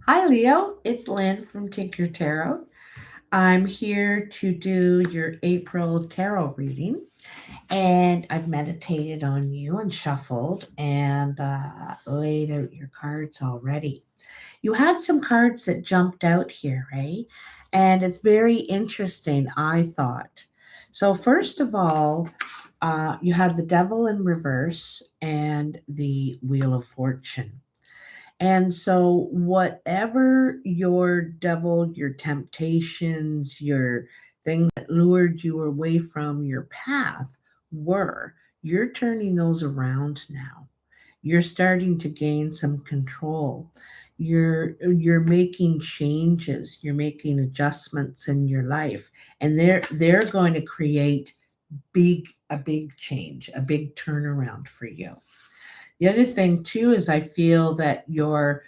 Hi, Leo. It's Lynn from Tinker Tarot. I'm here to do your April tarot reading, and I've meditated on you and shuffled and laid out your cards already. You had some cards that jumped out here, right? And it's very interesting, I thought. So, first of all, you had the Devil in reverse and the Wheel of Fortune. And so, whatever your devil, your temptations, your things that lured you away from your path were, you're turning those around now. You're starting to gain some control. You're making changes. You're making adjustments in your life, and they're going to create a big change, a big turnaround for you. The other thing too is I feel that you're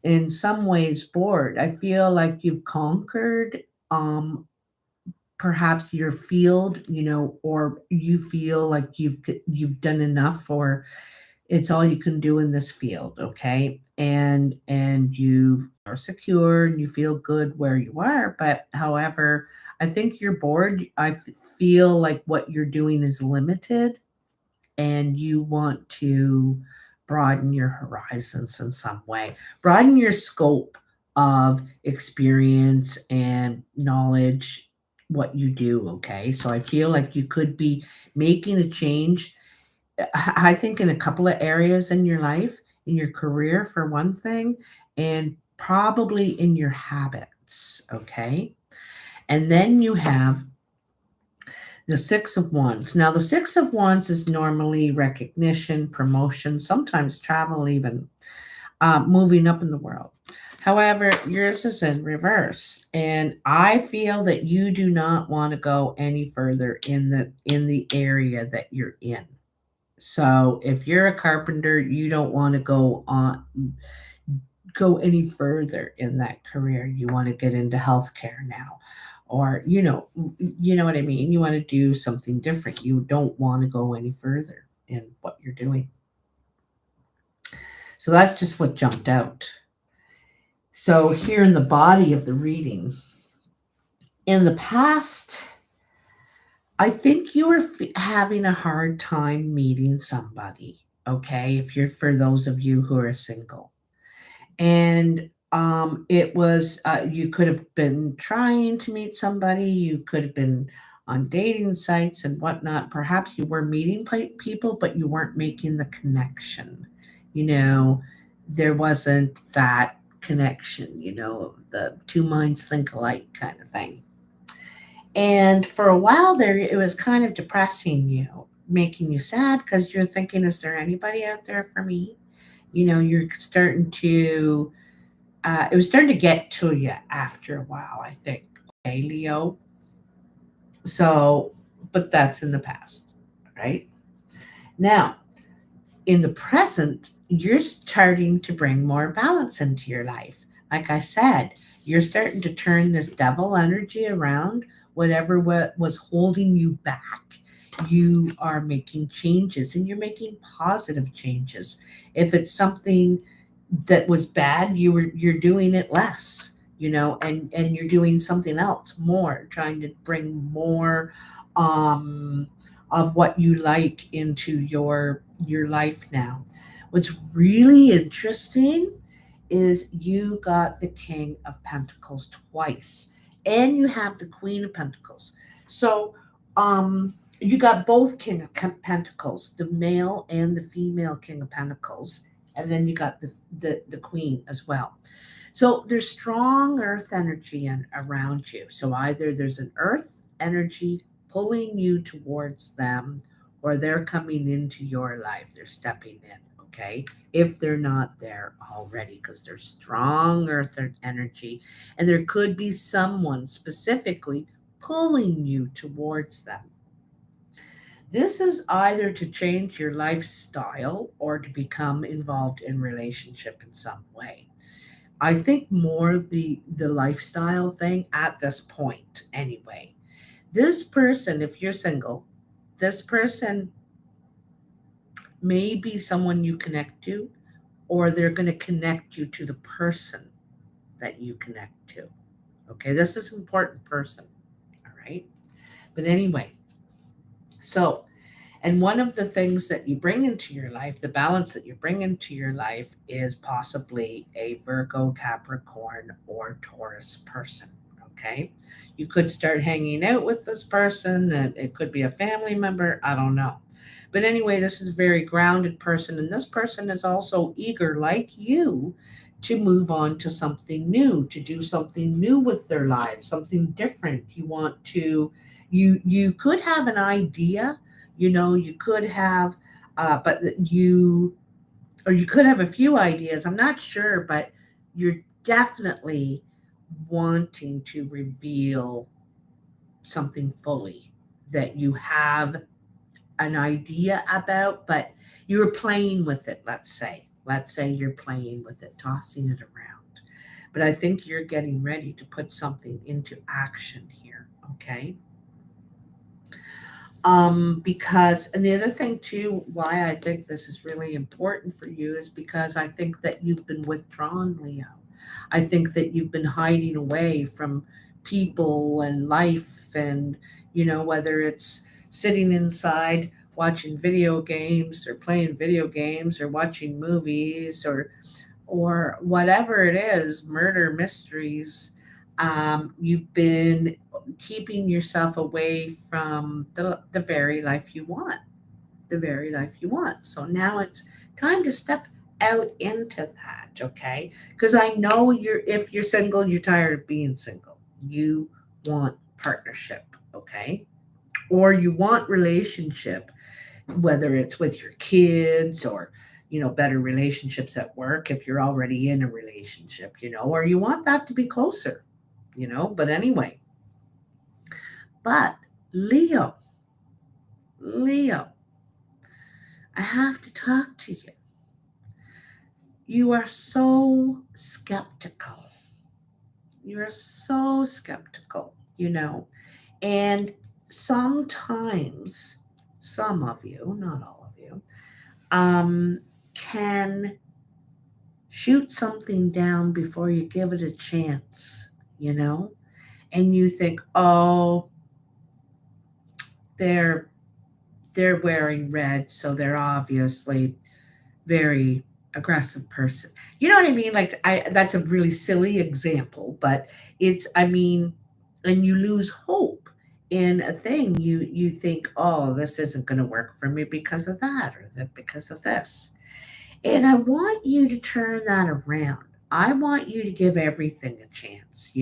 in some ways bored. I feel like you've conquered perhaps your field, or you feel like you've done enough, or it's all you can do in this field, okay? And you are secure and you feel good where you are, but however, I think you're bored. Feel like what you're doing is limited and you want to broaden your horizons in some way, broaden your scope of experience and knowledge, what you do. Okay. So I feel like you could be making a change, I think, in a couple of areas in your life, in your career, for one thing, and probably in your habits. Okay. And then you have the Six of Wands. Now, the Six of Wands is normally recognition, promotion, sometimes travel, even moving up in the world. However, yours is in reverse, and I feel that you do not want to go any further in the area that you're in. So, if you're a carpenter, you don't want to go any further in that career. You want to get into healthcare now, or you know what I mean. You want to do something different. You don't want to go any further in what you're doing. So that's just what jumped out. So here in the body of the reading, in the past, I think you were having a hard time meeting somebody. Okay, if you're, for those of you who are single, and it was, you could have been trying to meet somebody, you could have been on dating sites and whatnot. Perhaps you were meeting people, but you weren't making the connection. You know, there wasn't that connection. The two minds think alike kind of thing. And for a while there, it was kind of depressing you, making you sad because you're thinking, is there anybody out there for me? You're starting to it was starting to get to you after a while, I think. Okay, Leo. So, but that's in the past, right? Now, in the present, you're starting to bring more balance into your life. Like I said, you're starting to turn this devil energy around. Whatever was holding you back, you are making changes, and you're making positive changes. If it's something that was bad, you're doing it less, and you're doing something else more, trying to bring more um of what you like into your life now. What's really interesting is you got the King of Pentacles twice, and you have the Queen of Pentacles. So you got both King of Pentacles, the male and the female King of Pentacles, and then you got the Queen as well. So there's strong earth energy around you. So either there's an earth energy pulling you towards them, or they're coming into your life. They're stepping in, okay? If they're not there already, because there's strong earth energy, and there could be someone specifically pulling you towards them. This is either to change your lifestyle or to become involved in relationship in some way. I think more the lifestyle thing at this point anyway. This person, if you're single, this person may be someone you connect to, or they're going to connect you to the person. that you connect to. Okay, this is an important person. All right. But anyway, so, and one of the things that you bring into your life, the balance that you bring into your life, is possibly a Virgo, Capricorn, or Taurus person. Okay. You could start hanging out with this person, that it could be a family member. I don't know. But anyway, this is a very grounded person. And this person is also eager, like you, to move on to something new, to do something new with their lives, something different. You want to, you could have an idea, you could have, but you, or you could have a few ideas. I'm not sure, but you're definitely wanting to reveal something fully that you have an idea about, but you're playing with it, let's say. Let's say you're playing with it, tossing it around. But I think you're getting ready to put something into action here, okay? Because, and the other thing too, why I think this is really important for you is because I think that you've been withdrawn, Leo. I think that you've been hiding away from people and life, and, whether it's sitting inside watching video games or playing video games or watching movies or whatever it is, murder mysteries. You've been keeping yourself away from the very life you want, the very life you want. So now it's time to step out into that, okay? Because I know if you're single, you're tired of being single. You want partnership, okay? Or you want relationship, whether it's with your kids or better relationships at work if you're already in a relationship, or you want that to be closer, but anyway. But Leo, Leo, I have to talk to you. You are so skeptical. You are so skeptical, and sometimes some of you, not all of you, can shoot something down before you give it a chance, you know? And you think, oh, they're they're wearing red, so they're obviously very aggressive person. You know what I mean? Like, I that's a really silly example, but it's, I mean, and you lose hope in a thing. You think, oh, this isn't going to work for me because of that, or that because of this. And I want you to turn that around. I want you to give everything a chance,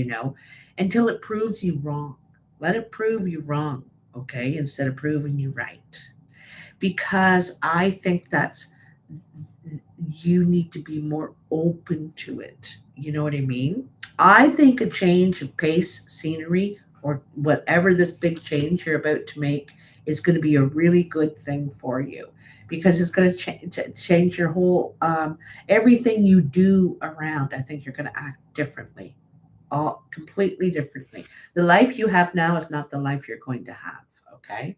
until it proves you wrong. Let it prove you wrong, okay, instead of proving you right. Because I think that's, you need to be more open to it. You know what I mean? I think a change of pace, scenery, or whatever this big change you're about to make is going to be a really good thing for you, because it's going to change your whole, everything you do around. I think you're going to act differently, all completely differently. The life you have now is not the life you're going to have. Okay.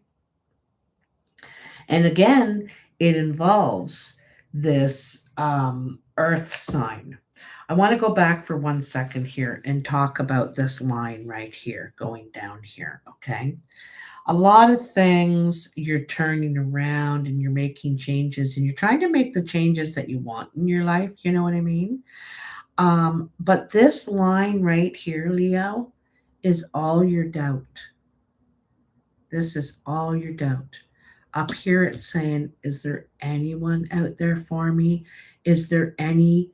And again, it involves this earth sign. I want to go back for 1 second here and talk about this line right here going down here. Okay. A lot of things you're turning around and you're making changes and you're trying to make the changes that you want in your life. You know what I mean? But this line right here, Leo, is all your doubt. This is all your doubt. Up here it's saying, is there anyone out there for me? Is there anything?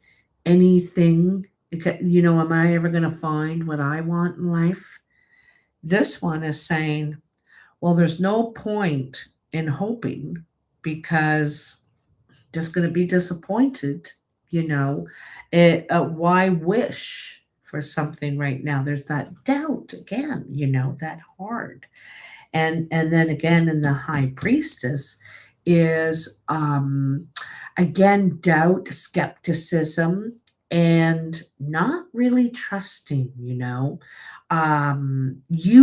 Am I ever going to find what I want in life? This one is saying, well, there's no point in hoping, because just going to be disappointed, you know. Why wish for something right now? There's that doubt again, that hard. And then again in the high priestess is, again, doubt, skepticism, and not really trusting. You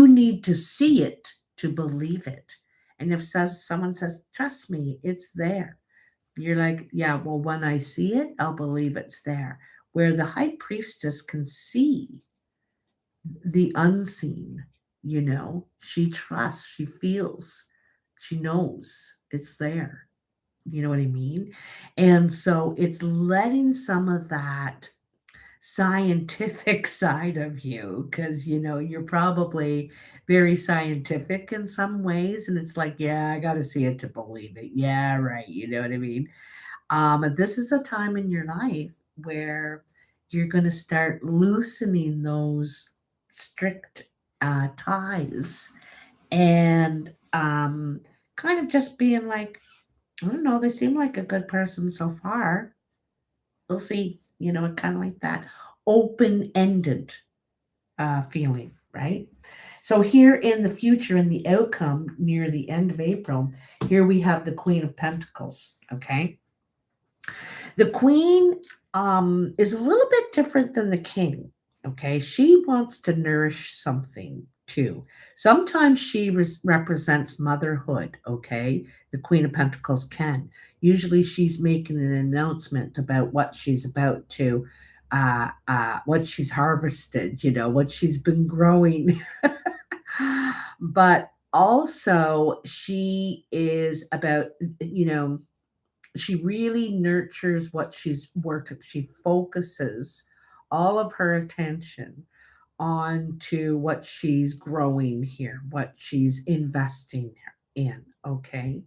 need to see it to believe it. And if someone says, trust me, it's there, you're like, yeah, well, when I see it, I'll believe it's there. where the high priestess can see the unseen. She trusts, she feels, she knows it's there. You know what I mean? And so it's letting some of that scientific side of you, because you're probably very scientific in some ways, and it's like, yeah, I got to see it to believe it. Yeah, right. You know what I mean? This is a time in your life where you're going to start loosening those strict ties, and kind of just being like, I don't know, they seem like a good person so far. We'll see. Kind of like that open ended feeling, right? So, here in the future, in the outcome near the end of April, here we have the Queen of Pentacles. Okay. The Queen is a little bit different than the King. Okay. She wants to nourish something too. Sometimes she represents motherhood. Okay. The Queen of Pentacles can. Usually she's making an announcement about what she's about to. What she's harvested, what she's been growing. But also, she is about, she really nurtures what she's working. She focuses all of her attention onto what she's growing here, what she's investing in. Okay.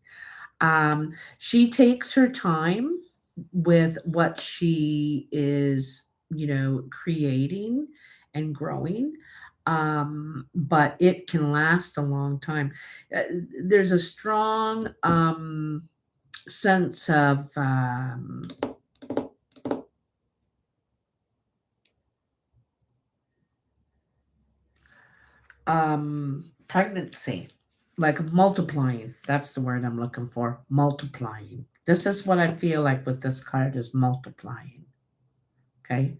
She takes her time with what she is, creating and growing. But it can last a long time. There's a strong sense of pregnancy, like multiplying. That's the word I'm looking for. Multiplying. This is what I feel like with this card is multiplying. Okay.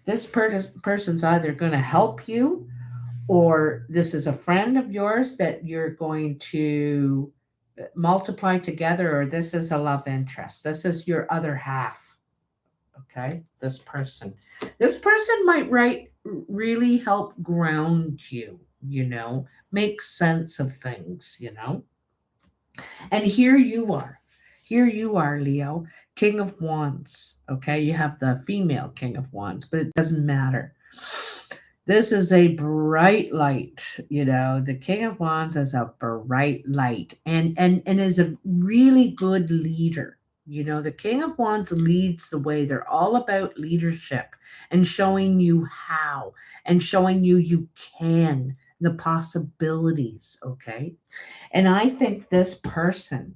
This person's either going to help you, or this is a friend of yours that you're going to multiply together, or this is a love interest. This is your other half. Okay. This person might really help ground you, make sense of things. And here you are, Leo, King of Wands. Okay, you have the female King of Wands, but it doesn't matter. This is a bright light. The King of Wands is a bright light, and is a really good leader. The King of Wands leads the way. They're all about leadership and showing you how, and showing you can, the possibilities. Okay. And I think this person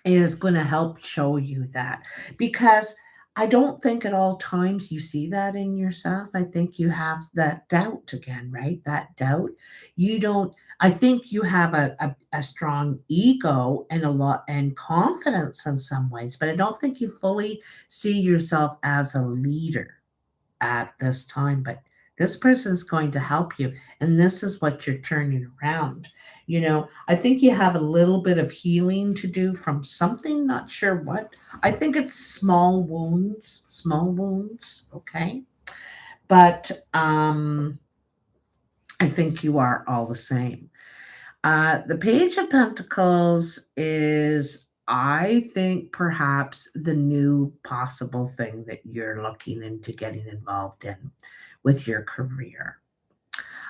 is going to help show you that, because I don't think at all times you see that in yourself. I think you have that doubt again, right? That doubt. You don't, I think you have a strong ego and a lot and confidence in some ways, but I don't think you fully see yourself as a leader at this time. But this person is going to help you, and this is what you're turning around. I think you have a little bit of healing to do from something, not sure what. I think it's small wounds. Okay. But I think you are all the same. The Page of Pentacles is, I think, perhaps the new possible thing that you're looking into getting involved in with your career.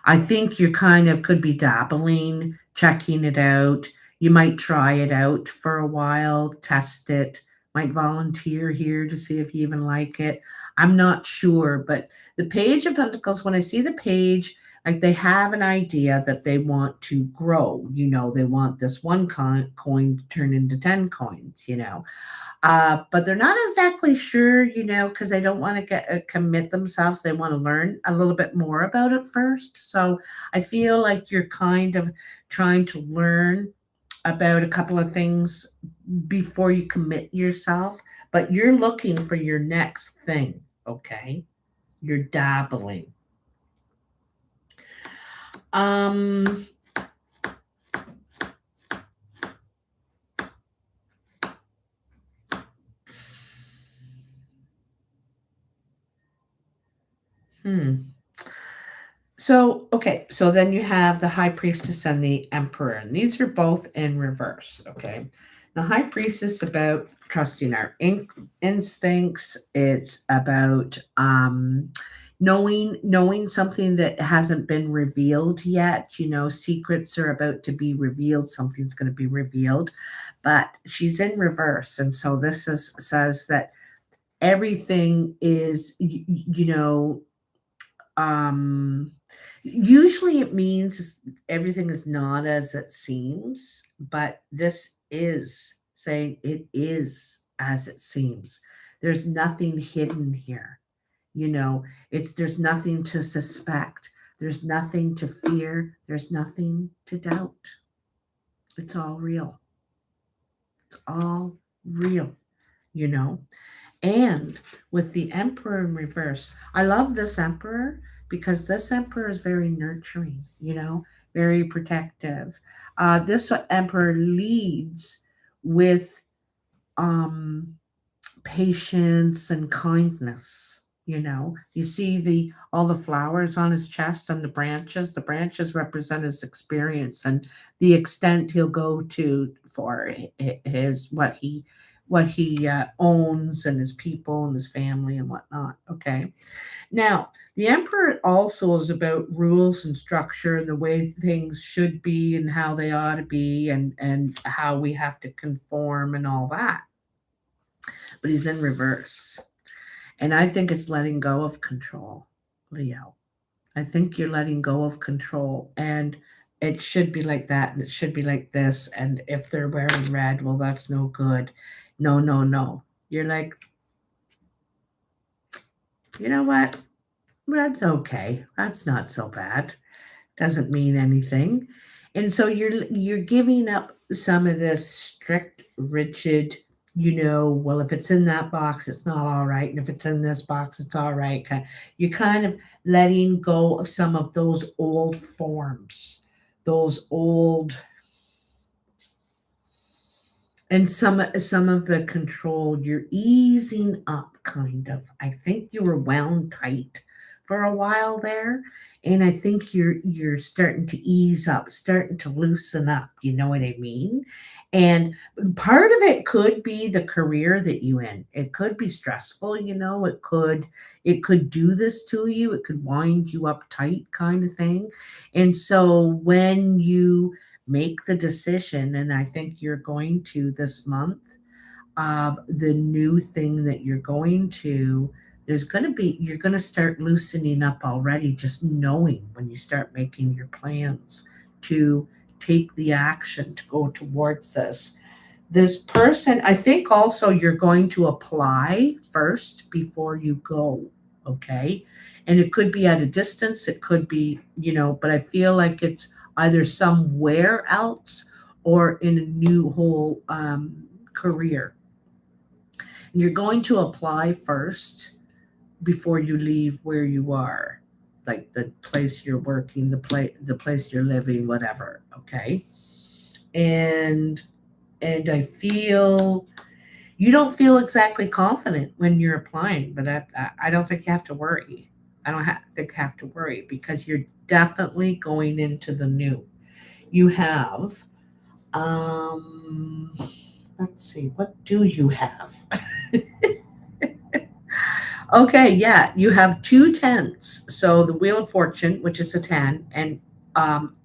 I think you kind of could be dabbling, checking it out. You might try it out for a while, test it, might volunteer here to see if you even like it. I'm not sure, but the Page of Pentacles, when I see the page, like they have an idea that they want to grow. They want this one coin to turn into 10 coins. But they're not exactly sure, because they don't want to commit themselves. They want to learn a little bit more about it first. So I feel like you're kind of trying to learn about a couple of things before you commit yourself, but you're looking for your next thing. Okay. You're dabbling. Um, So, okay, so then you have the High Priestess and the Emperor, and these are both in reverse, okay? The High Priestess about trusting our instincts. It's about knowing something that hasn't been revealed yet. You know, secrets are about to be revealed. Something's going to be revealed, but she's in reverse, and so this says that everything is, you know, um, usually it means everything is not as it seems, but this is saying it is as it seems. There's nothing hidden here. You know, there's nothing to suspect. There's nothing to fear. There's nothing to doubt. It's all real. It's all real, you know. And with the Emperor in reverse, I love this Emperor because this Emperor is very nurturing, you know, very protective. This Emperor leads with um, patience and kindness. You know, you see the all the flowers on his chest and the branches. The branches represent his experience and the extent he'll go to for his what he owns and his people and his family and whatnot. Okay, now the emperor also is about rules and structure and the way things should be and how they ought to be and how we have to conform and all that. But he's in reverse. And I think it's letting go of control, Leo. I think you're letting go of control. And it should be like that. And it should be like this. And if they're wearing red, well, that's no good. No, no, no. You're like, you know what? Red's okay. That's not so bad. Doesn't mean anything. And so you're giving up some of this strict, rigid, you know, well, if it's in that box, it's not all right. And if it's in this box, it's all right. You're kind of letting go of some of those old forms, those old and some of the control. You're easing up, kind of. I think you were wound tight for a while there, and I think you're starting to ease up, starting to loosen up. You know what I mean? And part of it could be the career that you in. It could be stressful. You know, it could do this to you. It could wind you up tight, kind of thing. And so when you make the decision, and I think you're going to this month, of the new thing that you're going to, you're going to start loosening up already, just knowing when you start making your plans to take the action to go towards this person. I think also you're going to apply first before you go. Okay, and it could be at a distance, it could be, you know, but I feel like it's either somewhere else or in a new whole career. And you're going to apply first before you leave where you are, like the place you're working, the place you're living, whatever. Okay, and I feel you don't feel exactly confident when you're applying, but I don't think you have to worry. I don't think you have to worry because you're definitely going into the new. You have, um, let's see, what do you have? Okay, yeah, you have two tens. So the Wheel of Fortune, which is a 10, and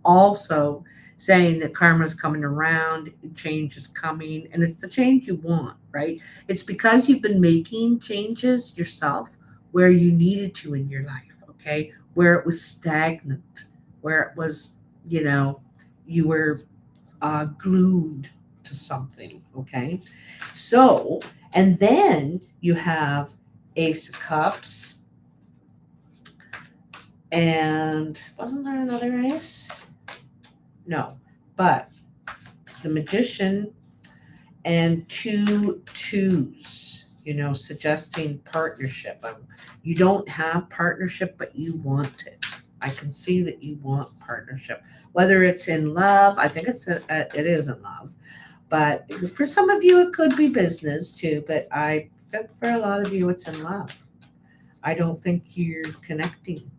also saying that karma is coming around, change is coming, and it's the change you want, right? It's because you've been making changes yourself where you needed to in your life, okay? Where it was stagnant, where it was, you know, you were glued to something, okay? So, and then you have Ace of Cups, and wasn't there another ace? No, but the Magician and two twos, you know, suggesting partnership. You don't have partnership, but you want it. I can see that you want partnership, whether it's in love. I think it is in love, but for some of you it could be business too. But I think for a lot of you it's in love. I don't think you're connecting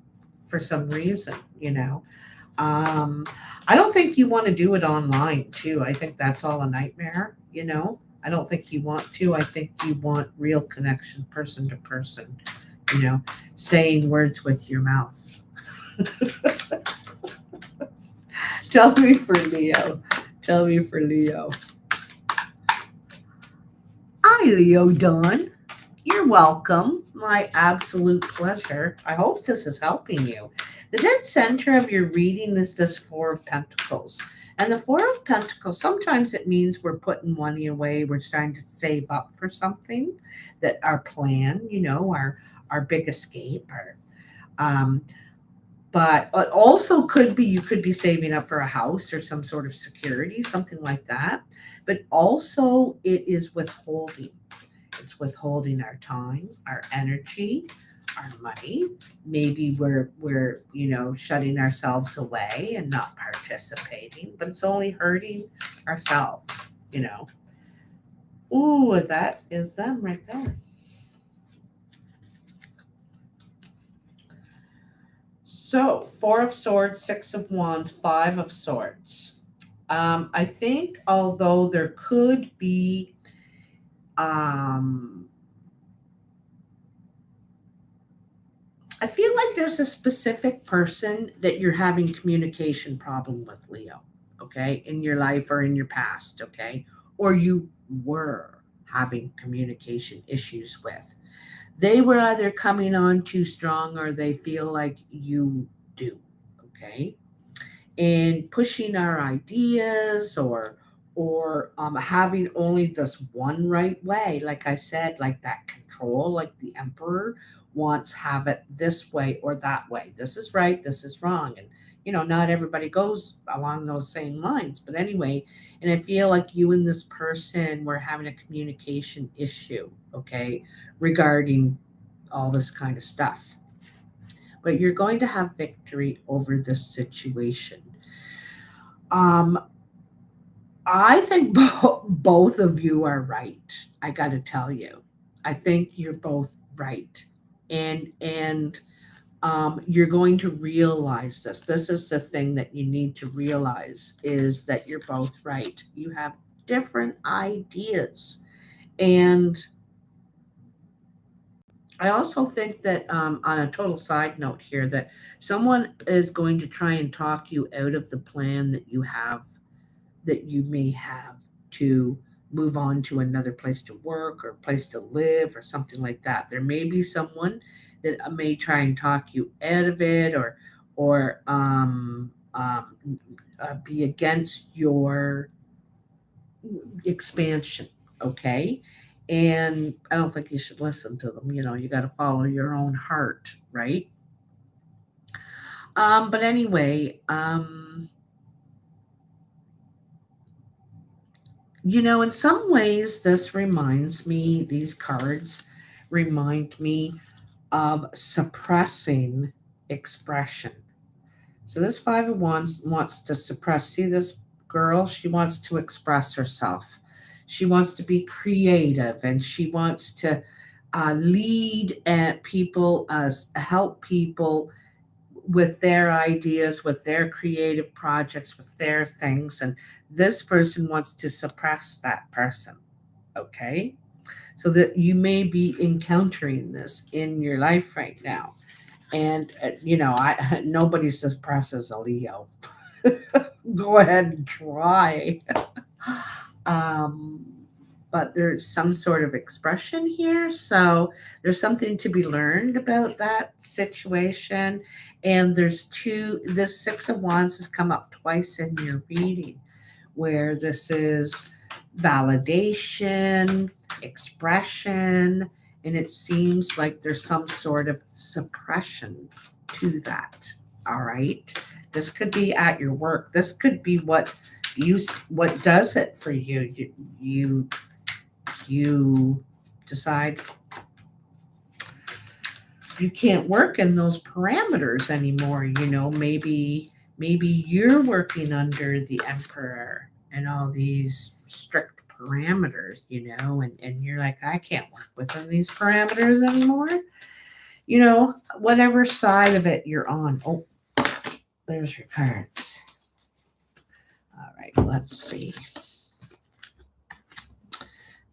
for some reason, you know. I don't think you want to do it online too. I think that's all a nightmare, you know. I don't think you want to. I think you want real connection, person to person, you know, saying words with your mouth. Tell me for Leo. Tell me for Leo. Hi, Leo Dawn. You're welcome. My absolute pleasure. I hope this is helping you. The dead center of your reading is this Four of Pentacles. And the Four of Pentacles, sometimes it means we're putting money away. We're trying to save up for something, that our plan, you know, our big escape. Um, but it also could be you could be saving up for a house or some sort of security, something like that. But also it is withholding. It's withholding our time, our energy, our money. Maybe we're you know, shutting ourselves away and not participating, but it's only hurting ourselves, you know. Ooh, that is them right there. So, Four of Swords, Six of Wands, Five of Swords. I think although there could be um, I feel like there's a specific person that you're having communication problem with, Leo, okay, in your life or in your past, okay, or you were having communication issues with. They were either coming on too strong or they feel like you do, okay, and pushing our ideas or having only this one right way, like I said, like that control, like the emperor wants have it this way or that way. This is right, this is wrong, and you know, not everybody goes along those same lines, but anyway. And I feel like you and this person were having a communication issue, okay, regarding all this kind of stuff, but you're going to have victory over this situation. um I think both of you are right. I got to tell you, I think you're both right, and you're going to realize this. This is the thing that you need to realize is that you're both right. You have different ideas, and I also think that on a total side note here, that someone is going to try and talk you out of the plan that you have, that you may have to move on to another place to work or place to live or something like that. There may be someone that may try and talk you out of it, or be against your expansion. Okay. And I don't think you should listen to them. You know, you got to follow your own heart, right? But anyway, you know, in some ways, this reminds me, these cards remind me of suppressing expression. So, this Five of Wands wants to suppress. See, this girl, she wants to express herself. She wants to be creative and she wants to lead at people, help people with their ideas, with their creative projects, with their things. And this person wants to suppress that person. Okay. So that you may be encountering this in your life right now. And, you know, nobody suppresses a Leo. Go ahead and try. um, but there's some sort of expression here. So there's something to be learned about that situation. And this Six of Wands has come up twice in your reading, where this is validation, expression, and it seems like there's some sort of suppression to that. All right. This could be at your work. This could be what does it for you. You decide you can't work in those parameters anymore. You know, maybe you're working under the emperor and all these strict parameters, you know, and you're like, I can't work within these parameters anymore. you know, whatever side of it you're on. Oh, there's your cards. All right, let's see.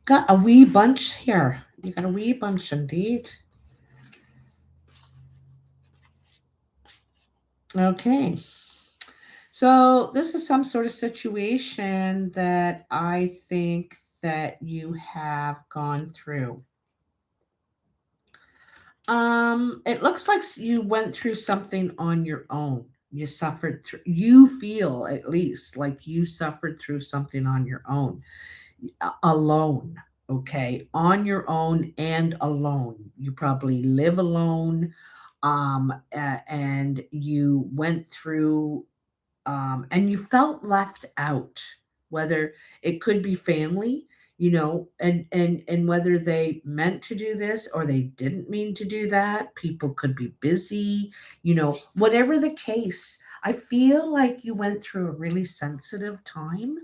Got a wee bunch here. You got a wee bunch indeed. Okay. So this is some sort of situation that I think that you have gone through. It looks like you went through something on your own. You suffered through, you feel at least like you suffered through something on your own, alone. Okay, on your own and alone. You probably live alone, and you went through, and you felt left out. Whether it could be family, you know, and whether they meant to do this or they didn't mean to do that. People could be busy, you know, whatever the case. I feel like you went through a really sensitive time,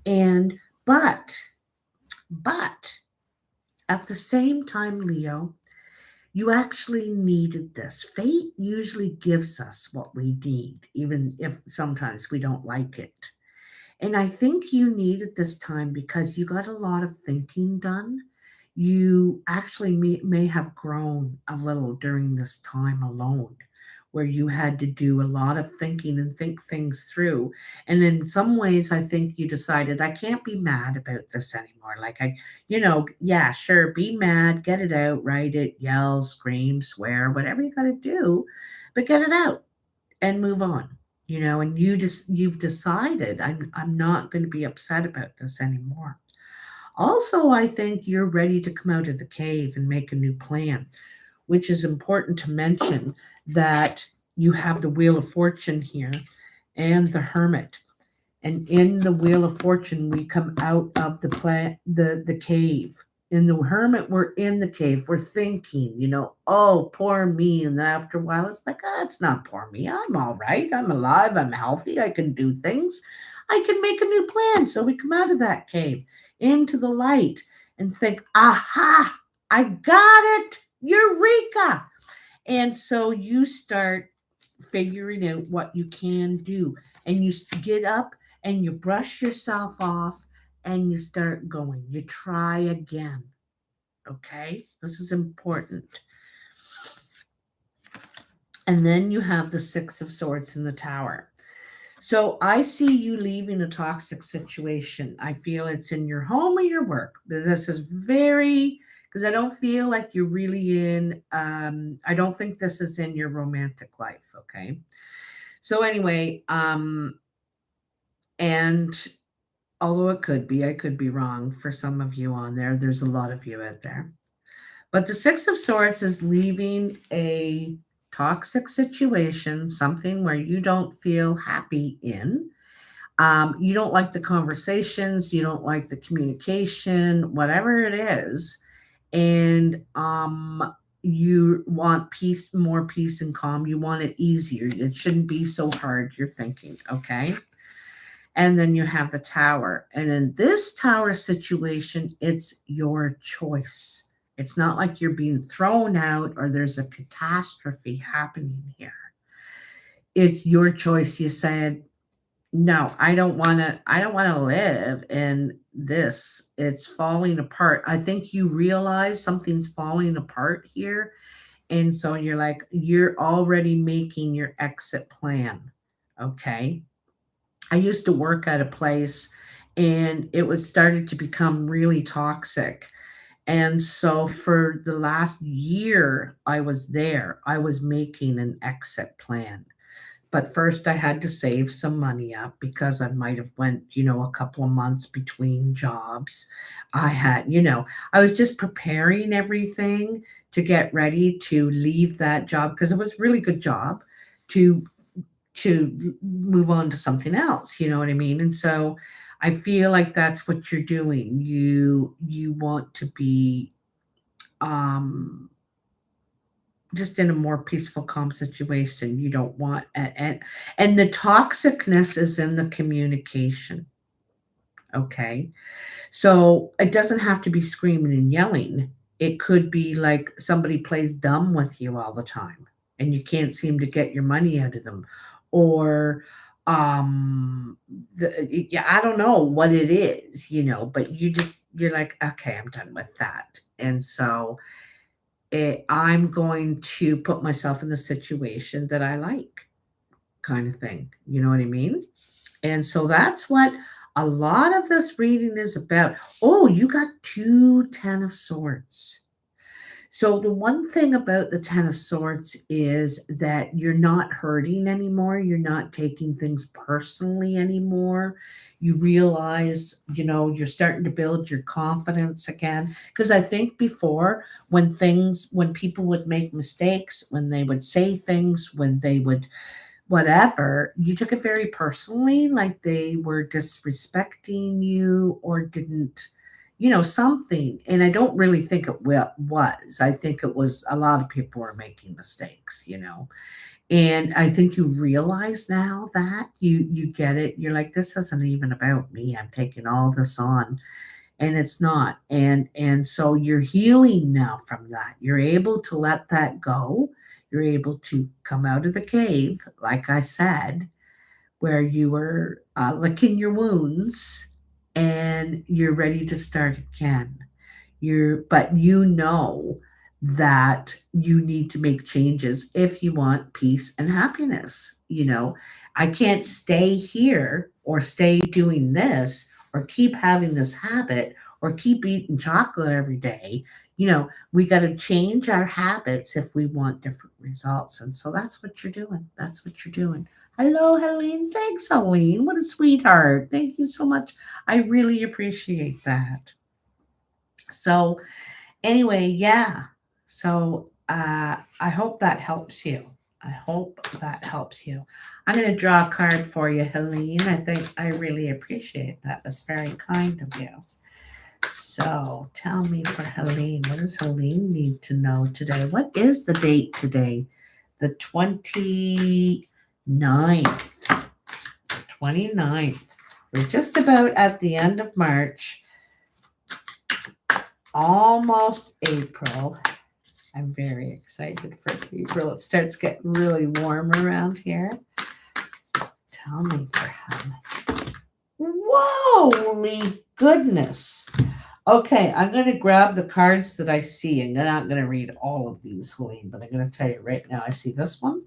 and but at the same time, Leo, you actually needed this. Fate usually gives us what we need, even if sometimes we don't like it. And I think you needed this time because you got a lot of thinking done. You actually may have grown a little during this time alone, where you had to do a lot of thinking and think things through. And in some ways, I think you decided, I can't be mad about this anymore. Like, yeah, sure, be mad, get it out, write it, yell, scream, swear, whatever you got to do, but get it out and move on, you know. And you've decided, I'm not going to be upset about this anymore. Also, I think you're ready to come out of the cave and make a new plan, which is important to mention that you have the Wheel of Fortune here and the Hermit. And in the Wheel of Fortune, we come out of the cave. In the Hermit, we're in the cave. We're thinking, you know, oh, poor me. And then after a while, it's like, it's not poor me. I'm all right. I'm alive. I'm healthy. I can do things. I can make a new plan. So we come out of that cave into the light and think, aha, I got it. Eureka. And so you start figuring out what you can do. And you get up and you brush yourself off and you start going. You try again. Okay? This is important. And then you have the Six of Swords in the Tower. So I see you leaving a toxic situation. I feel it's in your home or your work. This is very, because I don't feel like you're really in, I don't think this is in your romantic life. Okay. So anyway, and although it could be, I could be wrong for some of you on there. There's a lot of you out there. But the Six of Swords is leaving a toxic situation, something where you don't feel happy in. You don't like the conversations, you don't like the communication, whatever it is. And you want peace, more peace and calm. You want it easier. It shouldn't be so hard, you're thinking, okay? And then you have the Tower. And in this Tower situation, it's your choice. It's not like you're being thrown out or there's a catastrophe happening here. It's your choice. You said, no, I don't want to live in this. It's falling apart. I think you realize something's falling apart here. And so you're like, you're already making your exit plan. Okay. I used to work at a place and it was started to become really toxic. And so for the last year I was there, I was making an exit plan. But first I had to save some money up because I might have went, you know, a couple of months between jobs. I had, you know, I was just preparing everything to get ready to leave that job because it was a really good job to move on to something else, you know what I mean? And so I feel like that's what you're doing. You want to be just in a more peaceful, calm situation. You don't want, and the toxicness is in the communication. Okay. So it doesn't have to be screaming and yelling. It could be like somebody plays dumb with you all the time and you can't seem to get your money out of them. Or yeah, I don't know what it is, but you're like, okay, I'm done with that. And so I'm going to put myself in the situation that I like, kind of thing. You know what I mean? And so that's what a lot of this reading is about. Oh, you got 2 Ten of Swords. So the one thing about the Ten of Swords is that you're not hurting anymore. You're not taking things personally anymore. You realize, you're starting to build your confidence again. Because I think before, when people would make mistakes, when they would say things, when they would whatever, you took it very personally, like they were disrespecting you or didn't, something. And I don't really think it was. I think it was a lot of people were making mistakes. And I think you realize now that you get it. You're like, this isn't even about me. I'm taking all this on, and it's not. And so you're healing now from that. You're able to let that go. You're able to come out of the cave, like I said, where you were licking your wounds, and you're ready to start again. But that you need to make changes if you want peace and happiness. I can't stay here or stay doing this or keep having this habit or keep eating chocolate every day. We got to change our habits if we want different results. And so that's what you're doing. That's what you're doing. Hello, Helene. Thanks, Helene. What a sweetheart. Thank you so much. I really appreciate that. So, anyway, yeah. So, I hope that helps you. I hope that helps you. I'm going to draw a card for you, Helene. I really appreciate that. That's very kind of you. So, tell me for Helene, what does Helene need to know today? What is the date today? The 29th. 29th. We're just about at the end of March, almost April. I'm very excited for April. It starts getting really warm around here. Tell me for him. Holy goodness. Okay, I'm going to grab the cards that I see. I'm not going to read all of these, Helene, but I'm going to tell you right now. I see this one.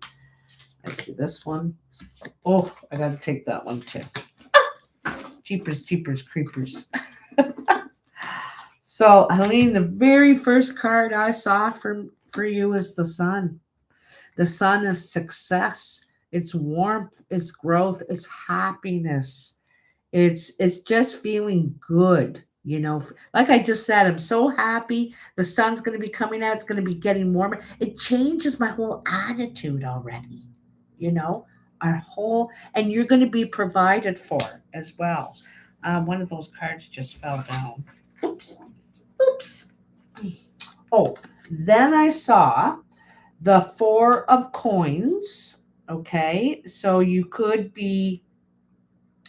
I see this one. Oh, I got to take that one too. Jeepers, creepers. So, Helene, the very first card I saw for you is the sun. The sun is success. It's warmth. It's growth. It's happiness. It's just feeling good. Like I just said, I'm so happy. The sun's going to be coming out. It's going to be getting warmer. It changes my whole attitude already. Our whole, and you're going to be provided for as well. One of those cards just fell down. Oops. Oh, then I saw the Four of Coins. Okay, so you could be,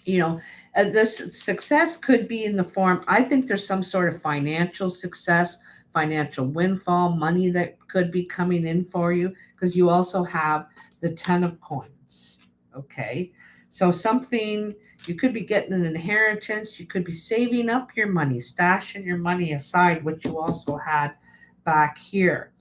this success could be in the form, I think there's some sort of financial success, financial windfall, money that could be coming in for you, because you also have the Ten of Coins. Okay, so something, you could be getting an inheritance, you could be saving up your money, stashing your money aside, which you also had back here.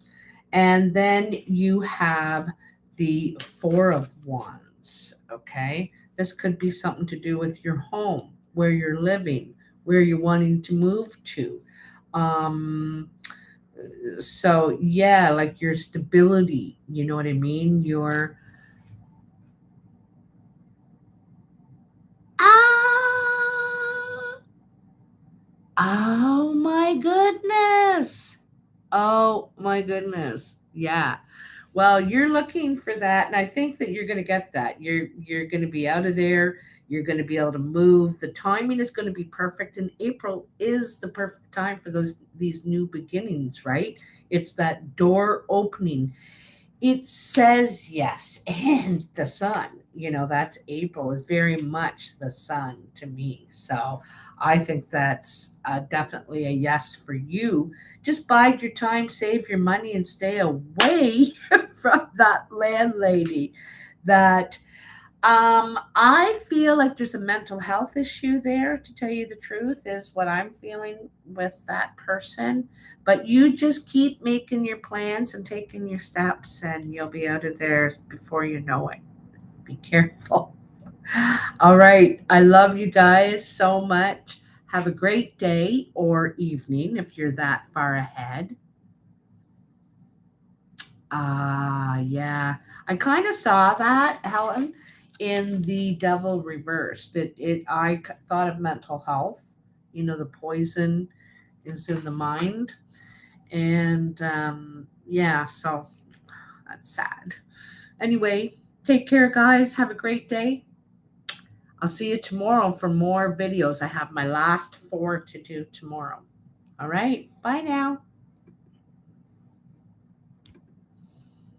And then you have the Four of Wands. Okay, this could be something to do with your home, where you're living, where you're wanting to move to. So yeah, like your stability, you know what I mean? Your oh my goodness. Oh my goodness. Yeah. Well, you're looking for that, and I think that you're going to get that. You're going to be out of there. You're going to be able to move. The timing is going to be perfect, and April is the perfect time for these new beginnings, right? It's that door opening. It says yes, and the sun. you know, that's April, is very much the sun to me. So I think that's definitely a yes for you. Just bide your time, save your money, and stay away from that landlady. That I feel like there's a mental health issue there, to tell you the truth, is what I'm feeling with that person. But you just keep making your plans and taking your steps, and you'll be out of there before you know it. Be careful. All right. I love you guys so much. Have a great day or evening if you're that far ahead. Yeah. I kind of saw that, Helen, in the Devil Reversed. Thought of mental health. You know, the poison is in the mind. And yeah, so that's sad. Anyway, take care, guys. Have a great day. I'll see you tomorrow for more videos. I have my last 4 to do tomorrow. All right. Bye now.